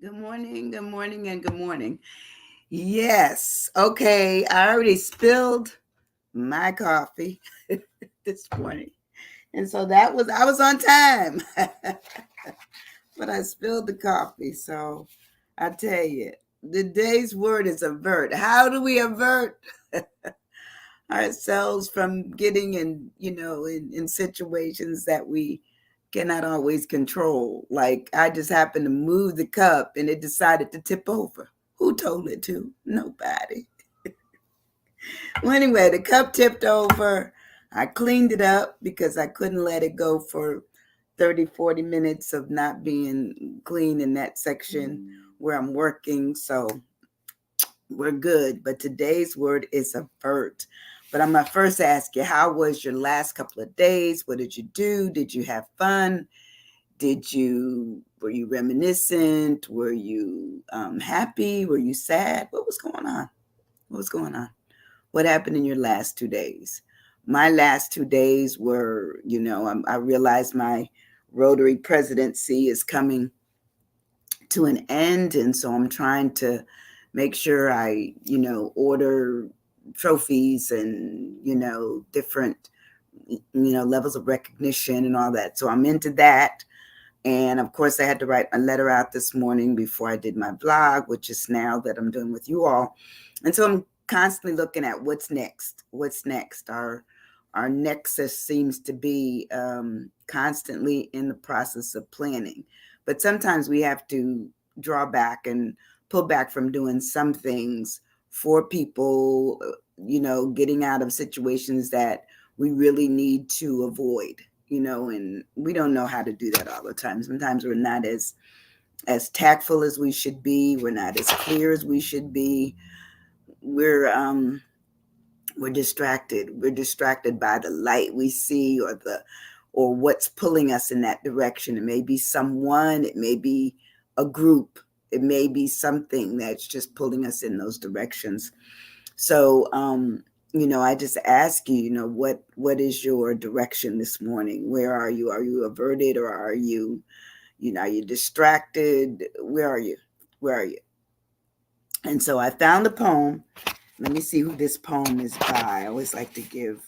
Good morning, good morning, and good morning. Yes. Okay. I already spilled my coffee this morning. And so I was on time. But I spilled the coffee. So I tell you, the day's word is avert. How do we avert ourselves from getting in situations that we cannot always control? Like I just happened to move the cup and it decided to tip over. Who told it to? Nobody. Well, anyway, the cup tipped over. I cleaned it up because I couldn't let it go for 30, 40 minutes of not being clean in that section where I'm working. So we're good. But today's word is avert. But I'm going to first ask you, how was your last couple of days? What did you do? Did you have fun? Were you reminiscent? Were you happy? Were you sad? What was going on? What was going on? What happened in your last 2 days? My last 2 days were, I realized my Rotary presidency is coming to an end. And so I'm trying to make sure I, order trophies and, different, levels of recognition and all that. So I'm into that. And of course, I had to write a letter out this morning before I did my blog, which is now that I'm doing with you all. And so I'm constantly looking at what's next. What's next? Our nexus seems to be constantly in the process of planning. But sometimes we have to draw back and pull back from doing some things for people, getting out of situations that we really need to avoid, and we don't know how to do that all the time. Sometimes we're not as tactful as we should be. We're not as clear as we should be. We're distracted. We're distracted by the light we see or what's pulling us in that direction. It may be someone, it may be a group, it may be something that's just pulling us in those directions. So I just ask you, what is your direction this morning? Where are you? Are you averted, or are you distracted? Where are you? Where are you? And so I found a poem. Let me see who this poem is by. I always like to give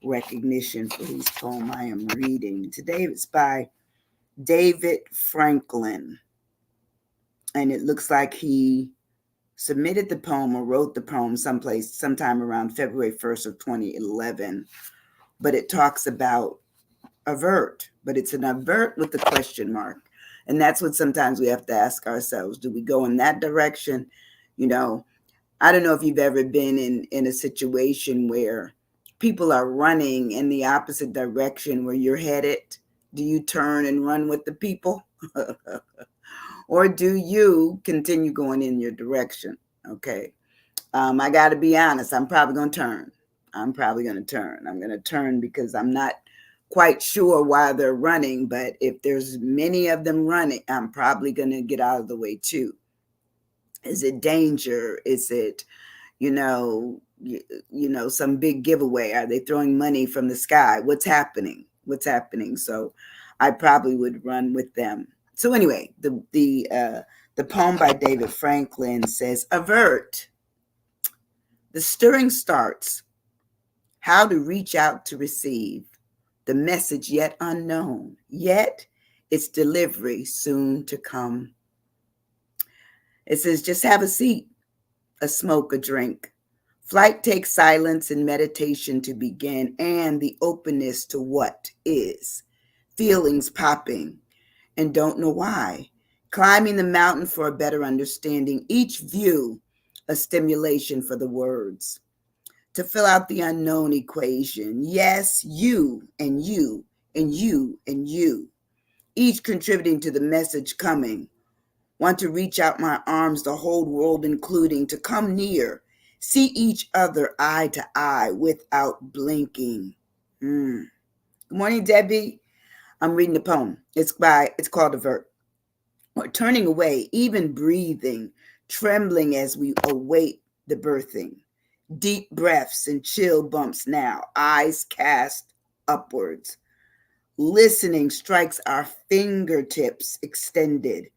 recognition for whose poem I am reading. Today it's by David Franklin. And it looks like he submitted the poem or wrote the poem sometime around February 1st of 2011. But it talks about avert, but it's an avert with the question mark. And that's what sometimes we have to ask ourselves. Do we go in that direction? I don't know if you've ever been in a situation where people are running in the opposite direction where you're headed. Do you turn and run with the people? Or do you continue going in your direction? Okay. I got to be honest. I'm probably going to turn. I'm going to turn because I'm not quite sure why they're running. But if there's many of them running, I'm probably going to get out of the way too. Is it danger? Is it, you know, some big giveaway? Are they throwing money from the sky? What's happening? So I probably would run with them. So anyway, the poem by David Franklin says, avert. The stirring starts. How to reach out to receive the message yet unknown, yet its delivery soon to come. It says, just have a seat, a smoke, a drink. Flight takes silence and meditation to begin, and the openness to what is. Feelings popping and don't know why. Climbing the mountain for a better understanding. Each view a stimulation for the words. To fill out the unknown equation. Yes, you and you and you and you. Each contributing to the message coming. Want to reach out my arms, the whole world including, to come near, see each other eye to eye without blinking. Good morning, Debbie. I'm reading the poem. It's called Avert. Or turning away, even breathing, trembling as we await the birthing. Deep breaths and chill bumps now, eyes cast upwards. Listening strikes our fingertips extended.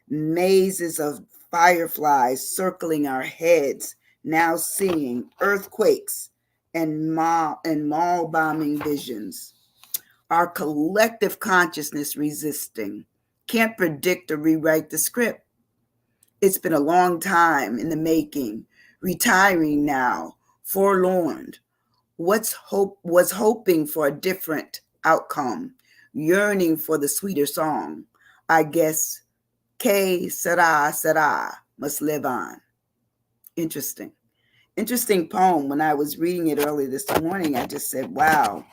mazes of fireflies circling our heads, now seeing earthquakes and mall bombing visions. Our collective consciousness resisting. Can't predict or rewrite the script. It's been a long time in the making, retiring now, forlorn. Was hoping for a different outcome, yearning for the sweeter song. I guess que sera must live on. Interesting. Interesting poem. When I was reading it early this morning, I just said, wow,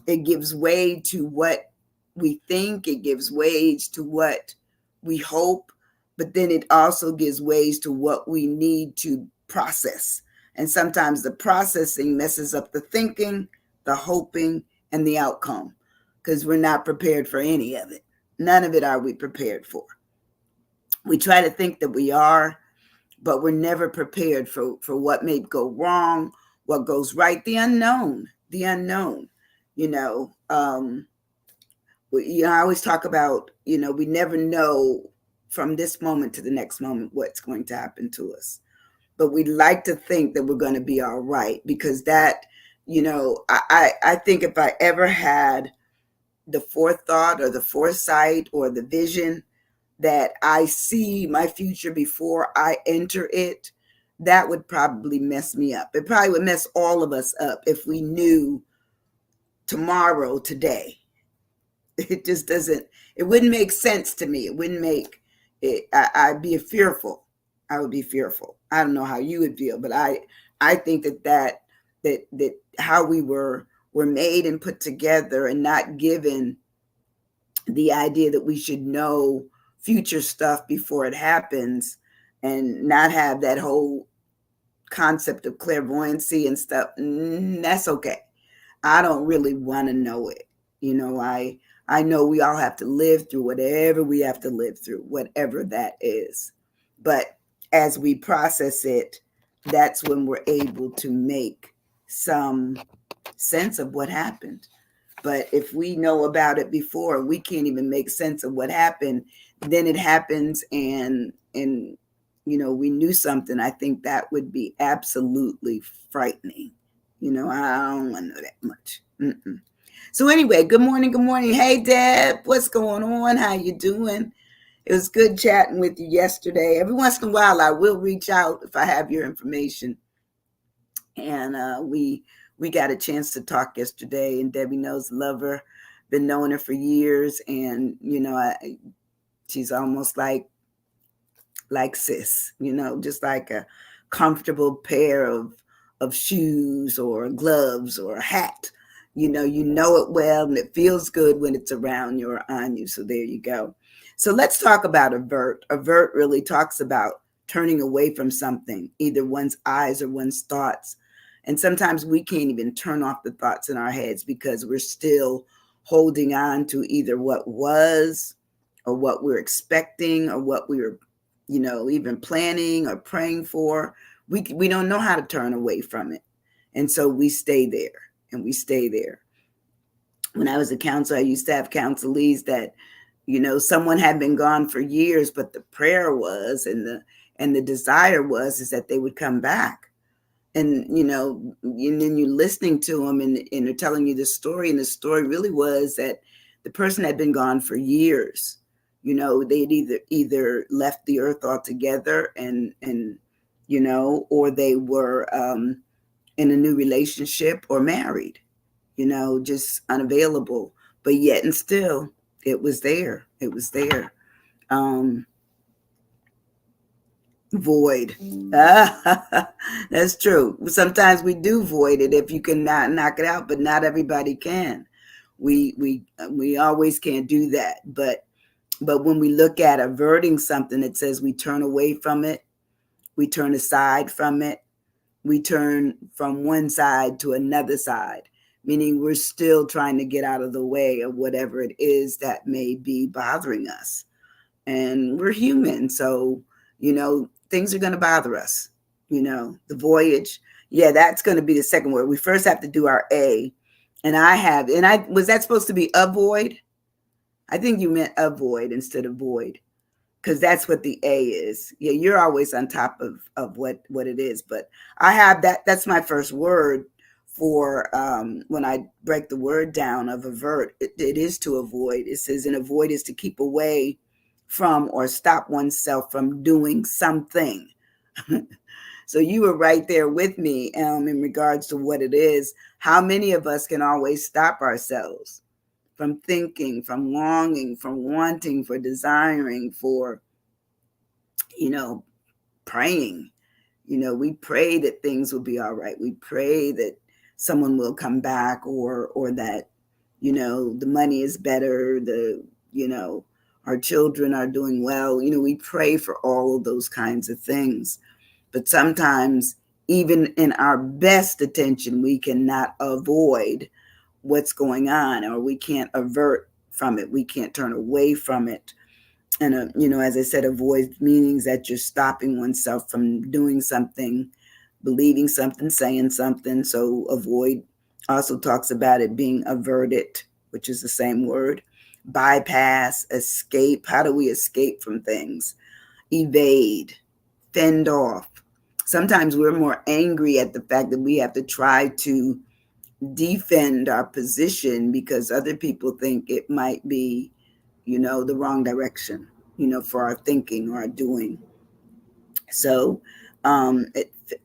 it gives way to what we think, it gives ways to what we hope, but then it also gives ways to what we need to process. And sometimes the processing messes up the thinking, the hoping, and the outcome because we're not prepared for any of it. None of it are we prepared for. We try to think that we are, but we're never prepared for what may go wrong, what goes right, the unknown, the unknown. You know, I always talk about, we never know from this moment to the next moment what's going to happen to us. But we like to think that we're going to be all right because that, I think if I ever had the forethought or the foresight or the vision that I see my future before I enter it, that would probably mess me up. It probably would mess all of us up if we knew tomorrow, today. It just doesn't, it wouldn't make sense to me. It wouldn't make it, I'd be fearful. I would be fearful. I don't know how you would feel, but I think that how we were made and put together and not given the idea that we should know future stuff before it happens and not have that whole concept of clairvoyancy and stuff, that's okay. I don't really want to know it. I know we all have to live through whatever we have to live through, whatever that is. But as we process it, that's when we're able to make some sense of what happened. But if we know about it before, we can't even make sense of what happened, then it happens and we knew something. I think that would be absolutely frightening. I don't want to know that much. Mm-mm. So anyway, good morning. Good morning. Hey, Deb, what's going on? How you doing? It was good chatting with you yesterday. Every once in a while, I will reach out if I have your information. And we got a chance to talk yesterday, and Debbie knows, love her, been knowing her for years. And, she's almost like sis, just like a comfortable pair of shoes or gloves or a hat. You know it well, and it feels good when it's around you or on you. So there you go. So let's talk about avert. Avert really talks about turning away from something, either one's eyes or one's thoughts. And sometimes we can't even turn off the thoughts in our heads because we're still holding on to either what was or what we're expecting or what we were, even planning or praying for. We don't know how to turn away from it. And so we stay there and we stay there. When I was a counselor, I used to have counselees that, someone had been gone for years, but the prayer was and the desire is that they would come back. And, and then you're listening to them and they're telling you the story. And the story really was that the person had been gone for years. They'd either left the earth altogether and or they were in a new relationship or married, just unavailable. But yet and still, it was there. It was there. Void. That's true. Sometimes we do void it if you can not knock it out, but not everybody can. We always can't do that. But when we look at averting something, it says we turn away from it, we turn aside from it, we turn from one side to another side, meaning we're still trying to get out of the way of whatever it is that may be bothering us. And we're human, so things are going to bother us. The voyage. Yeah, that's going to be the second word. We first have to do our A. Was that supposed to be avoid? I think you meant avoid instead of void. because that's what the A is. Yeah, you're always on top of what it is. But I have that. That's my first word for when I break the word down of avert. It is to avoid. It says, and avoid is to keep away from or stop oneself from doing something. So you were right there with me in regards to what it is. How many of us can always stop ourselves from thinking, from longing, from wanting, for desiring, for, you know, praying? We pray that things will be all right. We pray that someone will come back, or that, the money is better, you know, our children are doing well. We pray for all of those kinds of things. But sometimes, even in our best attention, we cannot avoid what's going on, or we can't avert from it. We can't turn away from it. And, as I said, avoid meanings that you're stopping oneself from doing something, believing something, saying something. So avoid also talks about it being averted, which is the same word. Bypass, escape. How do we escape from things? Evade, fend off. Sometimes we're more angry at the fact that we have to try to defend our position because other people think it might be, the wrong direction, for our thinking or our doing. So,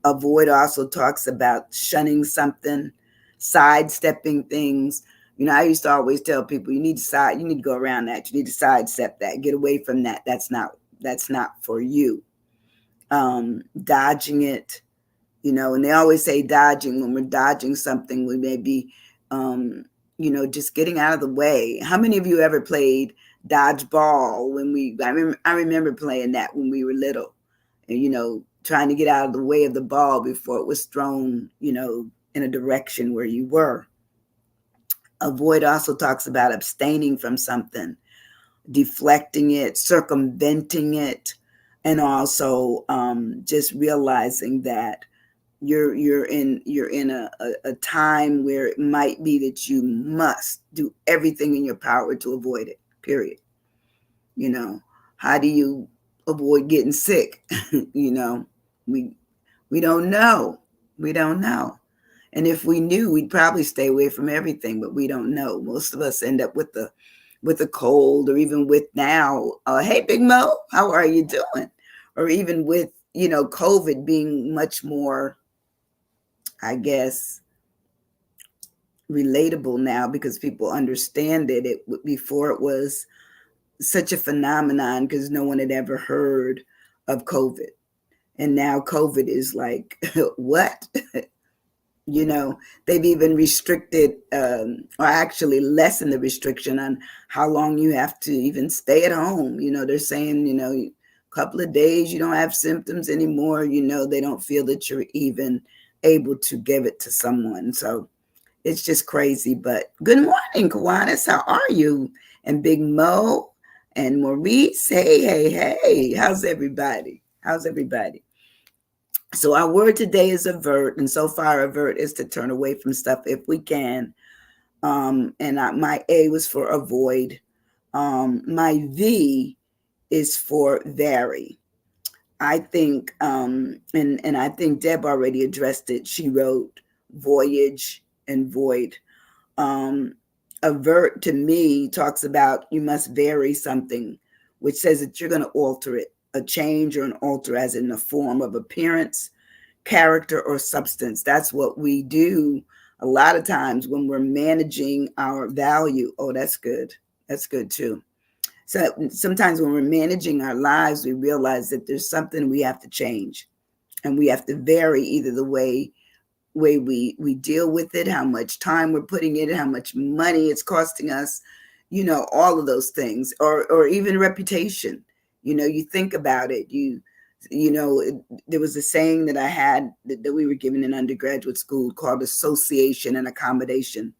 avoid also talks about shunning something, sidestepping things. I used to always tell people, you need to go around that. You need to sidestep that. Get away from that. That's not for you. Dodging it, and they always say dodging. When we're dodging something, we may be, just getting out of the way. How many of you ever played dodgeball I remember playing that when we were little, and, trying to get out of the way of the ball before it was thrown, in a direction where you were. Avoid also talks about abstaining from something, deflecting it, circumventing it, and also just realizing that you're in a time where it might be that you must do everything in your power to avoid it, period. How do you avoid getting sick? we we don't know. We don't know. And if we knew, we'd probably stay away from everything, but we don't know. Most of us end up with a cold, or even with now, hey, Big Mo, how are you doing? Or even with, COVID being much more, I guess, relatable now because people understand it. Before it was such a phenomenon because no one had ever heard of COVID. And now COVID is like, what? They've even restricted, or actually lessened the restriction on how long you have to even stay at home. They're saying, a couple of days you don't have symptoms anymore. They don't feel that you're even able to give it to someone. So it's just crazy. But good morning, Kiwanis. How are you? And Big Mo and Maurice. Hey. How's everybody? So our word today is avert. And so far, avert is to turn away from stuff if we can. My A was for avoid. My V is for vary. I think, and I think Deb already addressed it. She wrote voyage and void. Avert to me talks about you must vary something, which says that you're going to alter it, a change or an alter, as in the form of appearance, character, or substance. That's what we do a lot of times when we're managing our value. Oh, that's good. That's good too. So sometimes when we're managing our lives, we realize that there's something we have to change, and we have to vary either the way we deal with it, how much time we're putting in it, how much money it's costing us, all of those things, or even reputation. You think about it. There was a saying that I had that we were given in undergraduate school called association and accommodation.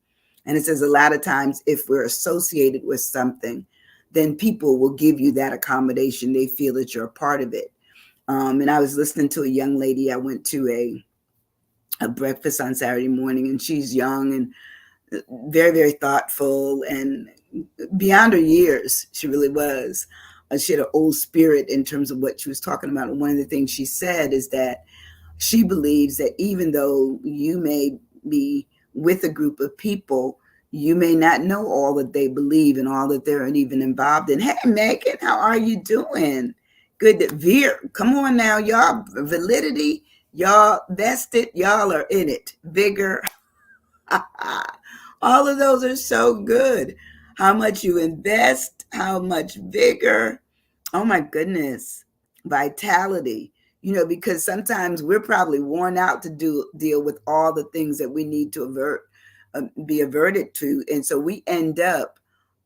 And it says a lot of times if we're associated with something, then people will give you that accommodation. They feel that you're a part of it. And I was listening to a young lady. I went to a breakfast on Saturday morning, and she's young and very, very thoughtful and beyond her years. She really was. she had an old spirit in terms of what she was talking about. And one of the things she said is that she believes that even though you may be with a group of people, you may not know all that they believe and all that they're even involved in. Hey, Megan, how are you doing? Good to Veer. Come on now, y'all. Validity, y'all vested, y'all are in it. Vigor. All of those are so good. How much you invest, how much vigor. Oh my goodness. Vitality. Because sometimes we're probably worn out to deal with all the things that we need to be averted to. And so we end up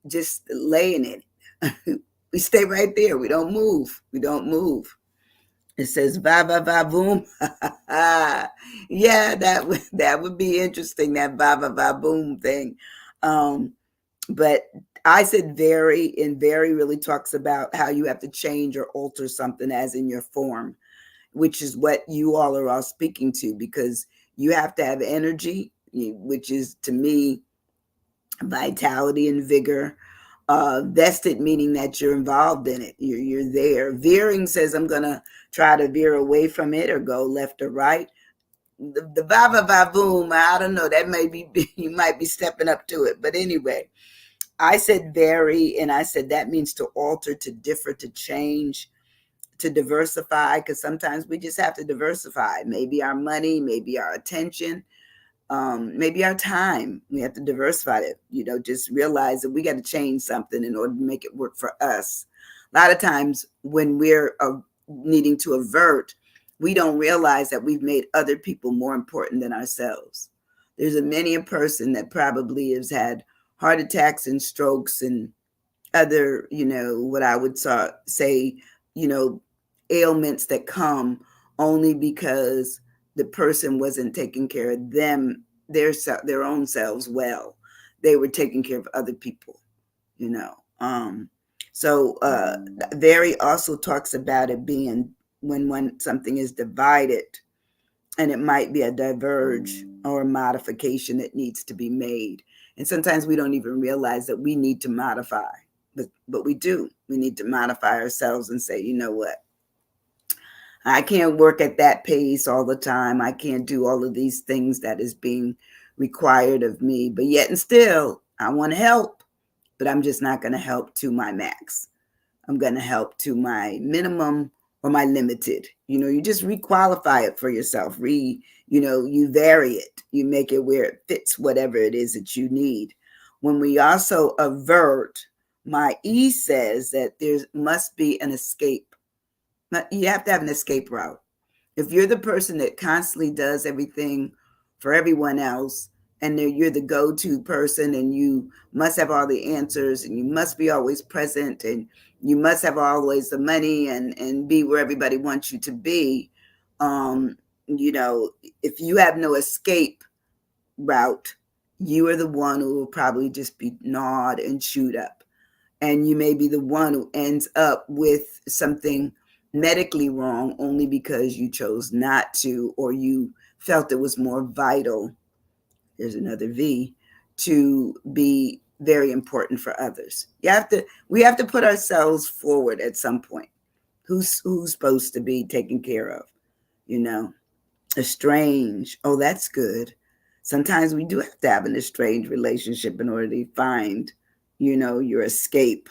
just laying it. We stay right there. We don't move. We don't move. It says va va va boom. Yeah, that would be interesting. That va va va boom thing. Um, but I said very, and very really talks about how you have to change or alter something, as in your form, which is what you all are all speaking to, because you have to have energy, which is to me vitality and vigor. Vested meaning that you're involved in it. You're there. Veering says I'm gonna try to veer away from it or go left or right. The va va va boom. I don't know. That may be you might be stepping up to it, but anyway, I said vary, and I said that means to alter, to differ, to change, to diversify, because sometimes we just have to diversify. Maybe our money, maybe our attention, maybe our time. We have to diversify it. Just realize that we got to change something in order to make it work for us. A lot of times when we're needing to avert, we don't realize that we've made other people more important than ourselves. There's many a person that probably has had heart attacks and strokes and other, what I would say, you know, ailments that come only because the person wasn't taking care of their own selves well. They were taking care of other people, you know. So Very also talks about it being when something is divided, and it might be a diverge or a modification that needs to be made. And sometimes we don't even realize that we need to modify, but we do. We need to modify ourselves and say, you know what? I can't work at that pace all the time. I can't do all of these things that is being required of me. But yet and still, I want to help, but I'm just not going to help to my max. I'm going to help to my minimum or my limited. You just requalify it for yourself. You vary it. You make it where it fits whatever it is that you need. When we also avert, my E says that there must be an escape. You have to have an escape route. If you're the person that constantly does everything for everyone else, and you're the go-to person, and you must have all the answers, and you must be always present, and you must have always the money, and be where everybody wants you to be, um, if you have no escape route, you are the one who will probably just be gnawed and chewed up. And you may be the one who ends up with something medically wrong only because you chose not to, or you felt it was more vital, there's another V, to be very important for others. We have to put ourselves forward at some point. Who's supposed to be taken care of? Estranged. Oh, that's good. Sometimes we do have to have an estranged relationship in order to find, your escape.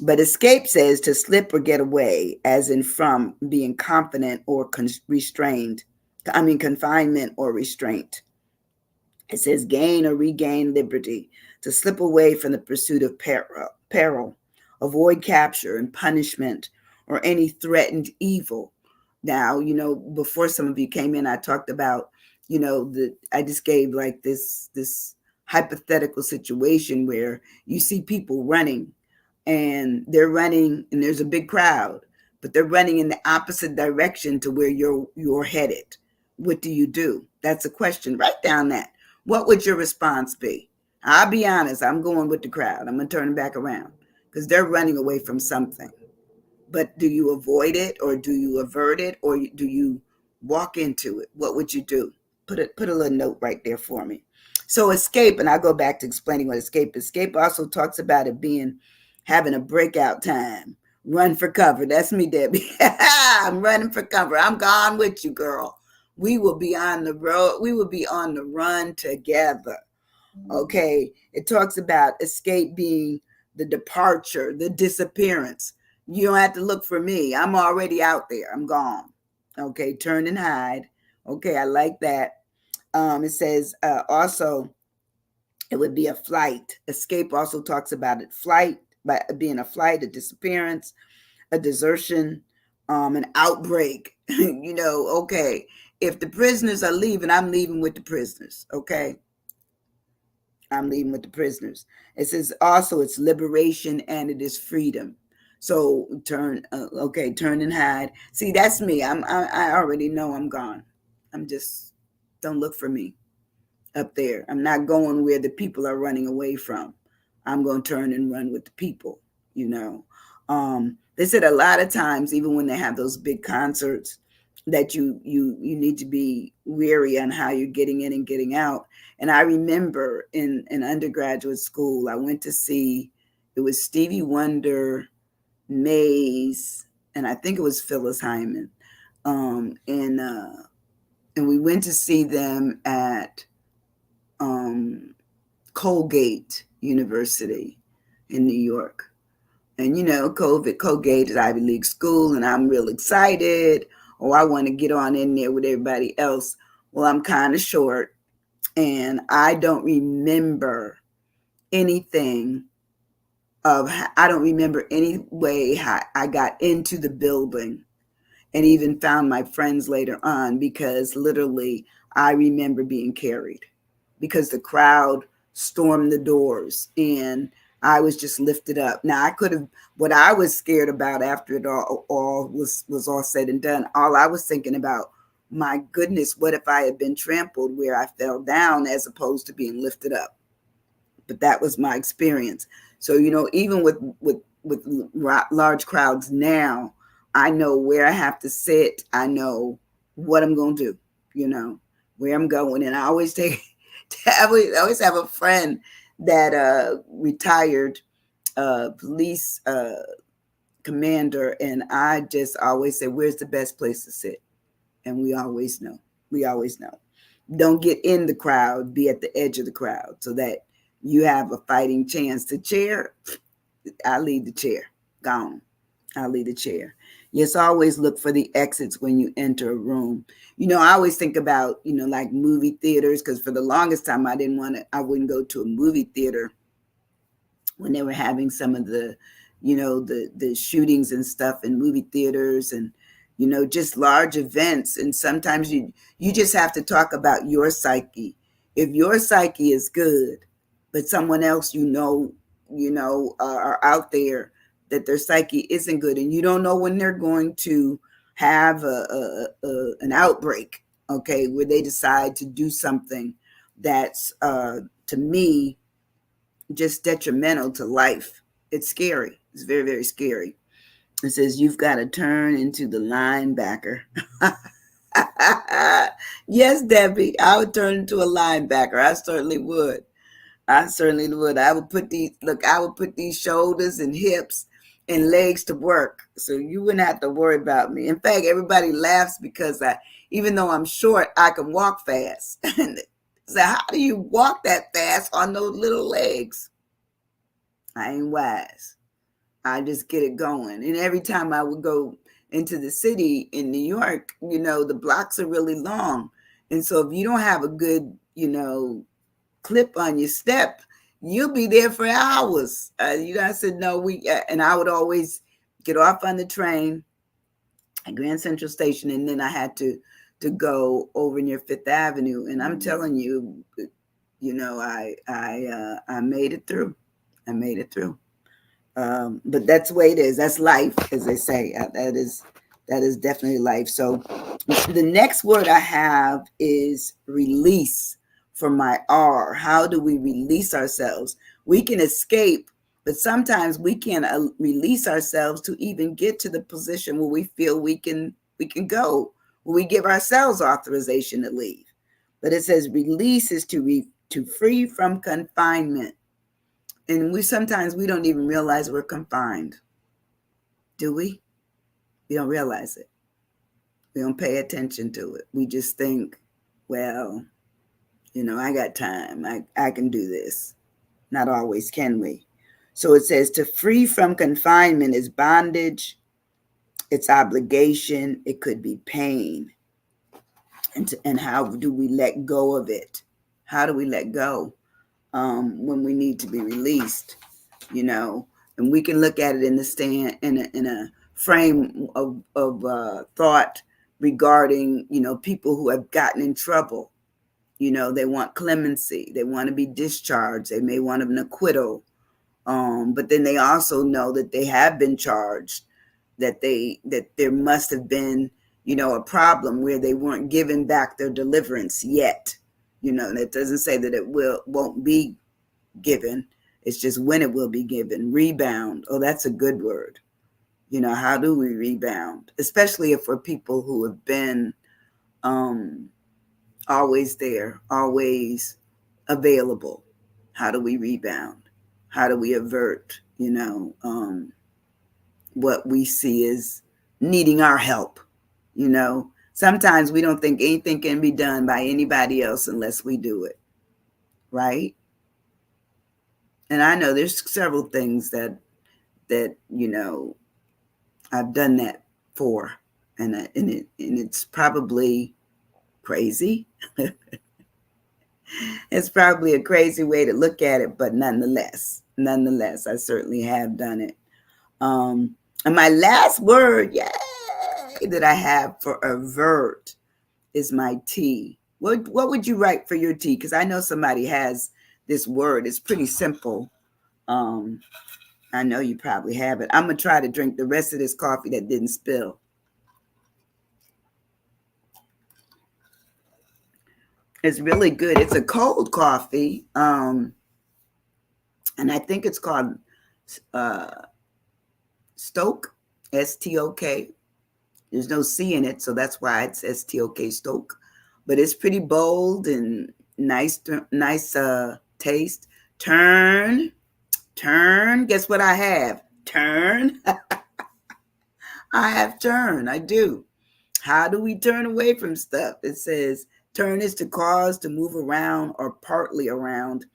But escape says to slip or get away, as in from being confident or restrained. Confinement or restraint. It says gain or regain liberty, to slip away from the pursuit of peril, avoid capture and punishment or any threatened evil. Now, before some of you came in, I talked about, I just gave like this hypothetical situation where you see people running, and they're running and there's a big crowd, but they're running in the opposite direction to where you're headed. What do you do? That's a question. Write down that. What would your response be? I'll be honest, I'm going with the crowd. I'm going to turn back around because they're running away from something. But do you avoid it, or do you avert it, or do you walk into it? What would you do? Put a little note right there for me. So escape, and I'll go back to explaining what escape is. Escape also talks about it being having a breakout time, Run for cover. That's me, Debbie. I'm running for cover. I'm gone with you, girl. We will be on the road. We will be on the run together. Okay. It talks about escape being the departure, the disappearance. You don't have to look for me. I'm already out there. I'm gone. Okay. Turn and hide. Okay. I like that. It says also it would be a flight. Escape also talks about it. Flight, by being a flight, a disappearance, a desertion, an outbreak. Okay. If the prisoners are leaving, I'm leaving with the prisoners. Okay. I'm leaving with the prisoners. It says also it's liberation and it is freedom. So turn, turn and hide. See, that's me. I already know I'm gone. I'm just, don't look for me up there. I'm not going where the people are running away from. I'm going to turn and run with the people, you know. They said a lot of times, even when they have those big concerts, that you need to be wary on how you're getting in and getting out. And I remember in undergraduate school, I went to see, it was Stevie Wonder, Mays, and I think it was Phyllis Hyman. Um, and uh, and we went to see them at um, Colgate University in New York. And Colgate is Ivy League school, and I'm real excited. Oh, I want to get on in there with everybody else. Well, I'm kind of short, and I don't remember anything I don't remember any way how I got into the building and even found my friends later on, because literally I remember being carried because the crowd stormed the doors and I was just lifted up. Now I could have, what I was scared about after it all was all said and done. All I was thinking about, my goodness, what if I had been trampled where I fell down as opposed to being lifted up? But that was my experience. So, even with large crowds now, I know where I have to sit. I know what I'm going to do, where I'm going. And I always I always have a friend that retired police commander. And I just always say, where's the best place to sit? And we always know. We always know. Don't get in the crowd, be at the edge of the crowd so that you have a fighting chance. To chair, I leave the chair. Gone. I leave the chair. Yes, always look for the exits when you enter a room. I always think about, like movie theaters, because for the longest time I wouldn't go to a movie theater when they were having some of the, the shootings and stuff in movie theaters and, just large events. And sometimes you just have to talk about your psyche. If your psyche is good, but someone else, are out there that their psyche isn't good, and you don't know when they're going to have an outbreak, okay, where they decide to do something that's, to me, just detrimental to life. It's scary. It's very, very scary. It says you've got to turn into the linebacker. Yes, Debbie, I would turn into a linebacker. I certainly would. I certainly would. I would put these shoulders and hips and legs to work. So you wouldn't have to worry about me. In fact, everybody laughs because even though I'm short, I can walk fast. So how do you walk that fast on those little legs? I ain't wise. I just get it going. And every time I would go into the city in New York, the blocks are really long. And so if you don't have a good, clip on your step, you'll be there for hours. I said, no, and I would always get off on the train at Grand Central Station. And then I had to go over near Fifth Avenue. And I'm telling you, I made it through. I made it through. But that's the way it is. That's life, as they say. That is definitely life. So the next word I have is release, for my R. How do we release ourselves? We can escape, but sometimes we can't release ourselves to even get to the position where we feel we can go, where we give ourselves authorization to leave. But it says release is to free from confinement. And we sometimes don't even realize we're confined. Do we? We don't realize it. We don't pay attention to it. We just think, well, I got time. I can do this. Not always can we. So it says to free from confinement is bondage, it's obligation, it could be pain. And how do we let go of it? How do we let go when we need to be released? And we can look at it in the stand in a frame of thought regarding people who have gotten in trouble. They want clemency, they want to be discharged, they may want an acquittal, but then they also know that they have been charged, that there must have been a problem where they weren't given back their deliverance yet. That doesn't say that it won't be given. It's just when it will be given. Rebound. Oh, that's a good word. How do we rebound? Especially if we're people who have been always there, always available. How do we rebound? How do we avert, what we see as needing our help? Sometimes we don't think anything can be done by anybody else unless we do it, right? And I know there's several things that I've done that for, and it's probably crazy. It's probably a crazy way to look at it, but nonetheless, I certainly have done it. And my last word, yay, that I have for avert is my T. What would you write for your T? Because I know somebody has this word. It's pretty simple. I know you probably have it. I'm going to try to drink the rest of this coffee that didn't spill. It's really good. It's a cold coffee. And I think it's called Stoke, S-T-O-K. There's no C in it, so that's why it's S-T-O-K, Stoke. But it's pretty bold and nice taste. Turn. Guess what I have? Turn. I have turn. I do. How do we turn away from stuff? It says turn is to cause to move around or partly around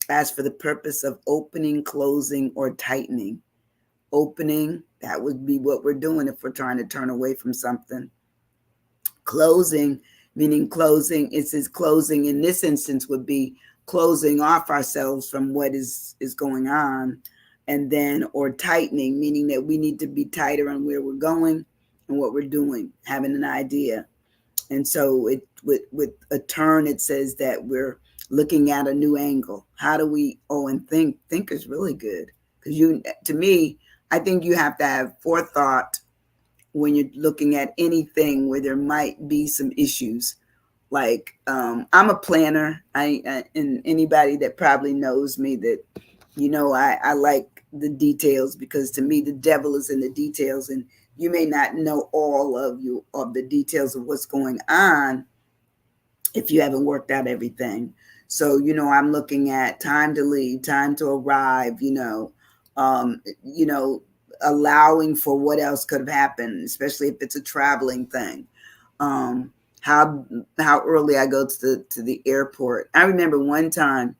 as for the purpose of opening, closing, or tightening. Opening, that would be what we're doing if we're trying to turn away from something. Closing, meaning closing, it says closing in this instance would be closing off ourselves from what is going on. And then, or tightening, meaning that we need to be tighter on where we're going and what we're doing, having an idea. And so with a turn, it says that we're looking at a new angle. How do we, and think is really good. Because to me, I think you have to have forethought when you're looking at anything where there might be some issues. Like I'm a planner. And anybody that probably knows me that, I like the details, because to me the devil is in the details, and you may not know all of the details of what's going on if you haven't worked out everything. So, I'm looking at time to leave, time to arrive, allowing for what else could have happened, especially if it's a traveling thing. How early I go to the airport. I remember one time,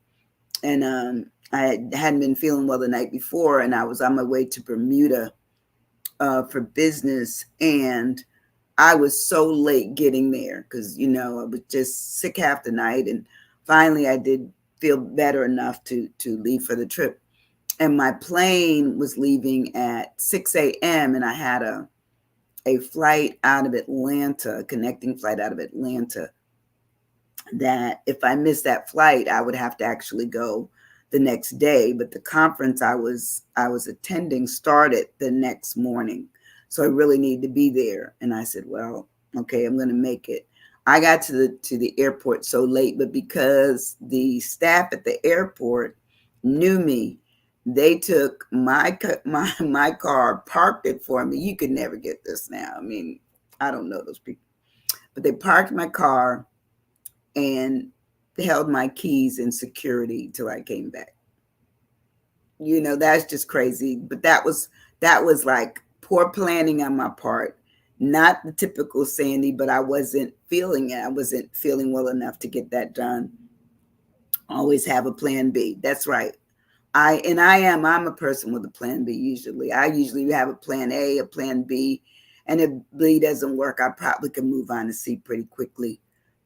and I hadn't been feeling well the night before, and I was on my way to Bermuda for business, and I was so late getting there because I was just sick half the night, and finally I did feel better enough to leave for the trip. And my plane was leaving at 6 a.m. and I had a flight out of Atlanta, a connecting flight out of Atlanta, that if I missed that flight, I would have to actually go the next day. But the conference I was attending started the next morning. So I really need to be there. And I said, well, okay, I'm going to make it. I got to the airport so late, but because the staff at the airport knew me, they took my car, parked it for me. You could never get this now. I mean, I don't know those people, but they parked my car and held my keys in security till I came back. That's just crazy. But that was like poor planning on my part. Not the typical Sandy, but I wasn't feeling it. I wasn't feeling well enough to get that done. Always have a plan B. That's right. I'm a person with a plan B usually. I usually have a plan A, a plan B, and if B doesn't work, I probably can move on to C pretty quickly.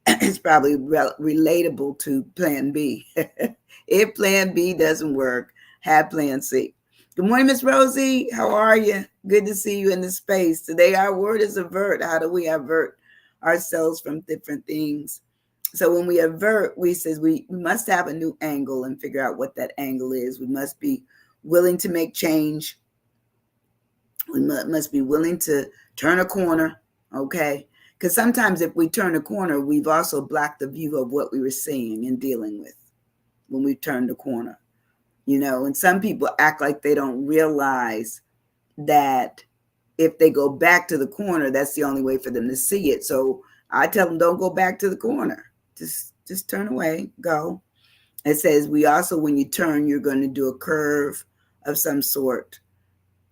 It's probably relatable to plan B. If plan B doesn't work, have plan C. Good morning, Miss Rosie. How are you? Good to see you in the space. Today our word is avert. How do we avert ourselves from different things? So when we avert, we must have a new angle and figure out what that angle is. We must be willing to make change. We must be willing to turn a corner, okay? Because sometimes if we turn a corner, we've also blocked the view of what we were seeing and dealing with when we turn the corner, and some people act like they don't realize that if they go back to the corner, that's the only way for them to see it. So I tell them, don't go back to the corner. Just turn away, go. It says when you turn, you're going to do a curve of some sort.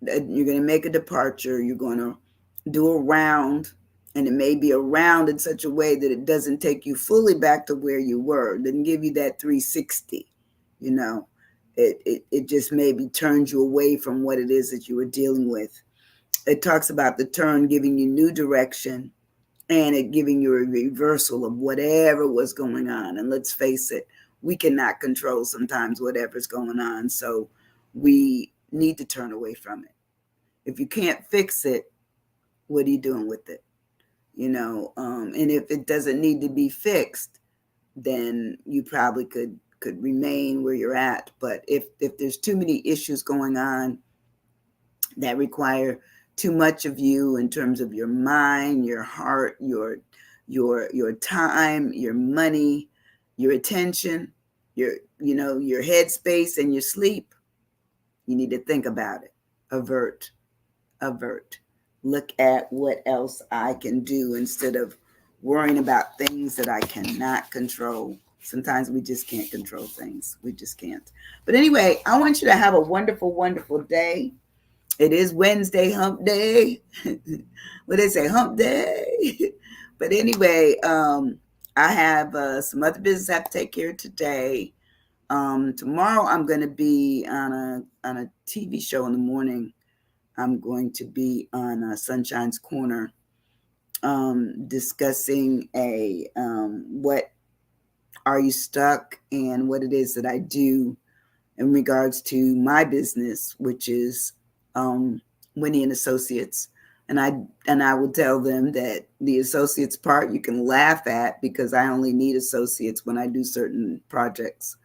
You're going to make a departure. You're going to do a round, and it may be a round in such a way that it doesn't take you fully back to where you were. It didn't give you that 360, It just maybe turns you away from what it is that you were dealing with. It talks about the turn giving you new direction and it giving you a reversal of whatever was going on. And let's face it, we cannot control sometimes whatever's going on. So we need to turn away from it. If you can't fix it, what are you doing with it? And if it doesn't need to be fixed, then you probably could remain where you're at. But if there's too many issues going on that require too much of you in terms of your mind, your heart, your time, your money, your attention, your headspace and your sleep, you need to think about it. Avert. Look at what else I can do instead of worrying about things that I cannot control. Sometimes we just can't control things. We just can't. But anyway, I want you to have a wonderful, wonderful day. It is Wednesday, hump day. What they say, hump day. But anyway, I have some other business I have to take care of today. Tomorrow I'm going to be on a TV show in the morning. I'm going to be on Sunshine's Corner discussing what are you stuck and what it is that I do in regards to my business, which is Winnie and Associates. And I will tell them that the associates part you can laugh at because I only need associates when I do certain projects.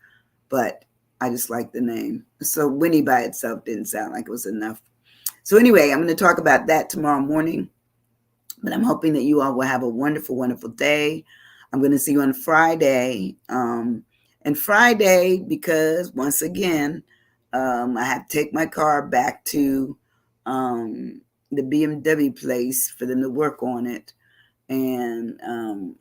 But I just like the name. So Winnie by itself didn't sound like it was enough. So anyway, I'm going to talk about that tomorrow morning. But I'm hoping that you all will have a wonderful, wonderful day. I'm going to see you on Friday. And Friday, because once again, I have to take my car back to the BMW place for them to work on it. And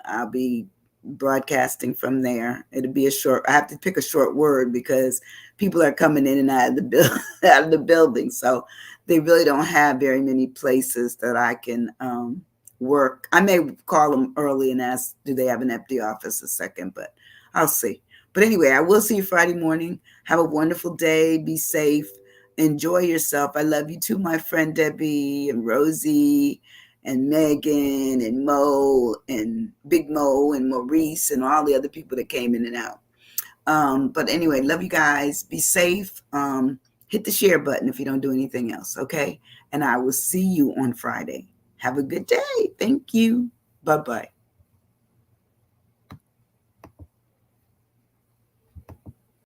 I'll be broadcasting from there. It'll be I have to pick a short word because people are coming in and out of the building. So they really don't have very many places that I can work. I may call them early and ask, do they have an empty office a second, but I'll see. But anyway, I will see you Friday morning. Have a wonderful day. Be safe. Enjoy yourself. I love you too, my friend Debbie and Rosie and Megan and Mo and Big Mo and Maurice and all the other people that came in and out. But anyway, love you guys. Be safe. Hit the share button if you don't do anything else, okay? And I will see you on Friday. Have a good day. Thank you. Bye-bye.